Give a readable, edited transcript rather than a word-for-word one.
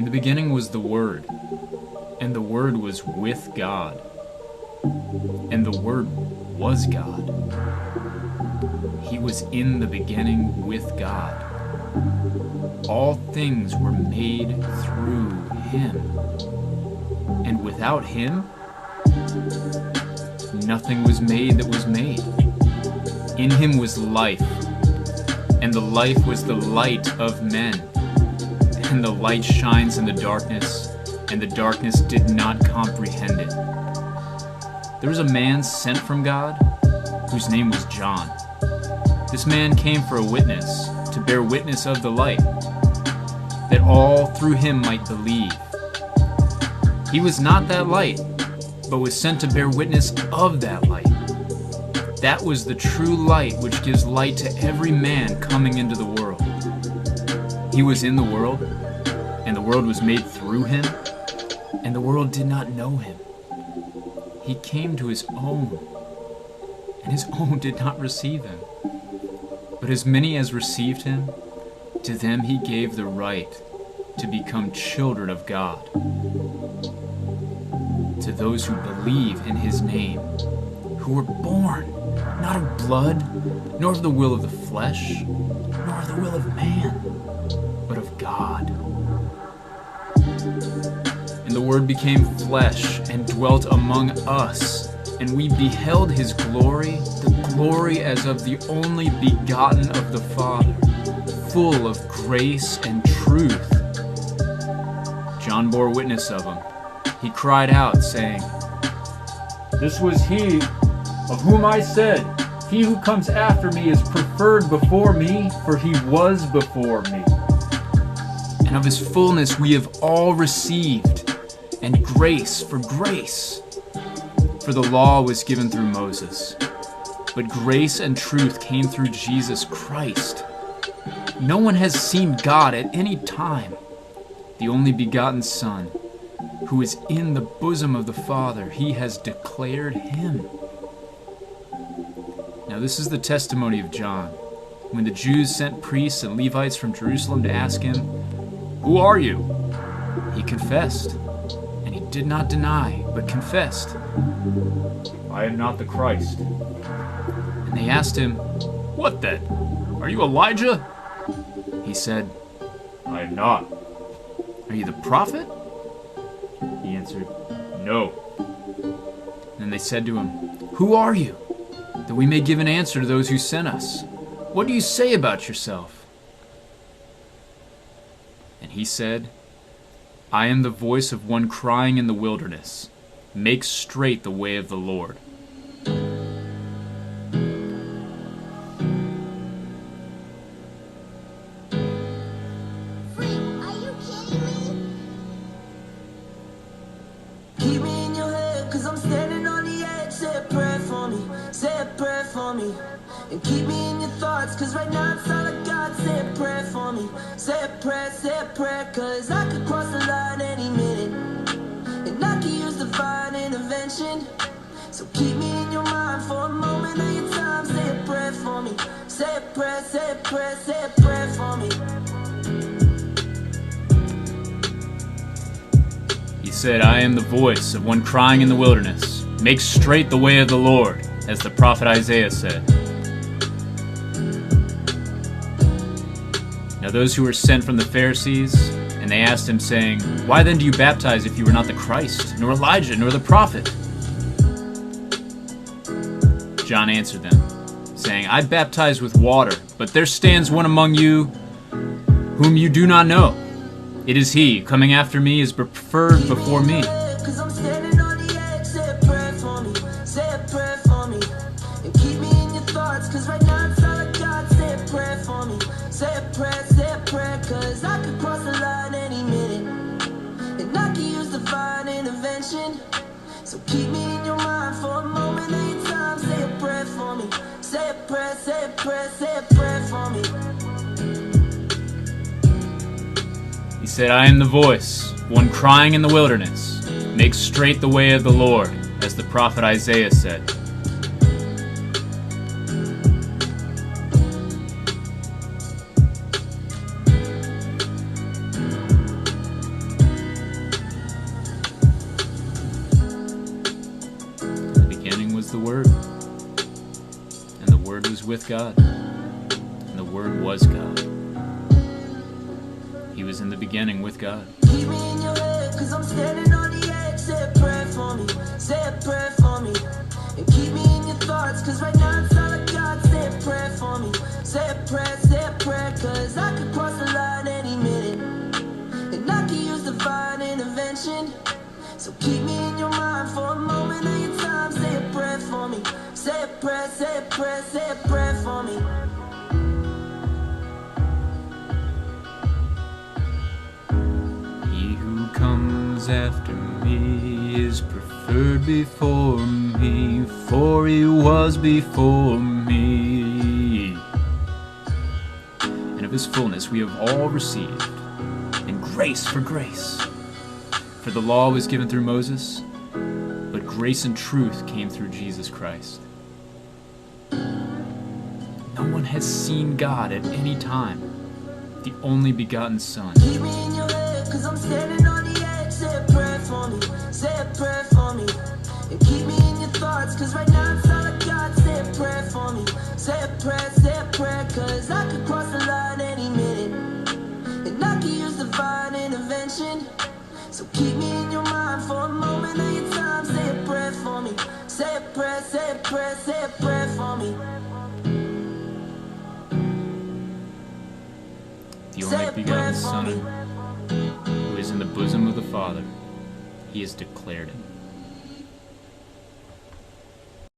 the beginning was the Word, and the Word was with God, and the Word was God. He was in the beginning with God. All things were made through Him, and without Him, nothing was made that was made. In Him was life, and the life was the light of men. And the light shines in the darkness, and the darkness did not comprehend it. There was a man sent from God, whose name was John. This man came for a witness, to bear witness of the light, that all through him might believe. He was not that light, but was sent to bear witness of that light. That was the true light which gives light to every man coming into the world. He was in the world, and the world was made through him, and the world did not know him. He came to his own, and his own did not receive him. But as many as received him, to them he gave the right to become children of God, to those who believe in his name, who were born not of blood, nor of the will of the flesh, nor of the will of man, but of God. And the Word became flesh and dwelt among us, and we beheld his glory, the glory as of the only begotten of the Father, full of grace and truth. John bore witness of him. He cried out, saying, "This was he of whom I said, he who comes after me is preferred before me, for he was before me." And of his fullness we have all received, and grace for grace. For the law was given through Moses, but grace and truth came through Jesus Christ. No one has seen God at any time. The only begotten Son, who is in the bosom of the Father, he has declared him. Now this is the testimony of John. When the Jews sent priests and Levites from Jerusalem to ask him, "Who are you?" he confessed, and he did not deny, but confessed, "I am not the Christ." And they asked him, "What then? Are you Elijah?" He said, "I am not." "Are you the prophet?" He answered, "No." Then they said to him, "Who are you? That we may give an answer to those who sent us. What do you say about yourself?" And he said, "I am the voice of one crying in the wilderness, 'Make straight the way of the Lord.'" Keep me in your head, cause I'm standing on the edge. Say a prayer for me, say a prayer for me. And keep me in your thoughts, cause right now it's all I got. Say a prayer for me, say a prayer, cause I could cross the line any minute, and I could use divine intervention. So keep me in your mind for a moment of your time. Say a prayer for me, say a prayer, say a prayer, say a prayer for me. He said, "I am the voice of one crying in the wilderness, 'Make straight the way of the Lord,' as the prophet Isaiah said." Now those who were sent from the Pharisees, and they asked him, saying, "Why then do you baptize if you are not the Christ, nor Elijah, nor the prophet?" John answered them, saying, "I baptize with water, but there stands one among you whom you do not know. It is he, coming after me is preferred before me. Cause I'm standing on the edge. Say a prayer for me, say a prayer for me. And keep me in your thoughts, cause right now it's all I got. Say a prayer for me, say a prayer, cause I could cross the line any minute, and I could use divine intervention. So keep me in your mind for a moment of your time. Say a prayer for me, say a prayer, say a prayer, say a prayer for me. He said, "I am the voice, one crying in the wilderness, 'Make straight the way of the Lord,' as the prophet Isaiah said." was the Word, and the Word was with God, and the Word was God. He was in the beginning with God. Keep me in your head, cause I'm standing on the edge. Say a prayer for me, say a prayer for me. And keep me in your thoughts, cause right now it's all I got. Say a prayer for me, say a prayer, cause I could cross the line any minute. And I could use divine intervention. So keep me in your mind for a moment of your time. Say a prayer for me, say a prayer, say a prayer, say a prayer for me. He who comes after me is preferred before me, for he was before me. And of his fullness we have all received, and grace for grace. For the law was given through Moses, but grace and truth came through Jesus Christ. No one has seen God at any time, the only begotten Son. Keep me in your head, cause I'm standing on the edge. Say a prayer for me, say a prayer for me. And keep me in your thoughts, cause right now it's all I got. Say a prayer for me, say a prayer, cause I could cross the line any minute. And I could use divine intervention. So keep me in your mind for a moment of your time. Say a prayer for me, say a prayer, say a prayer, say a prayer for me. The only begotten Son, who is in the bosom of the Father, he has declared it.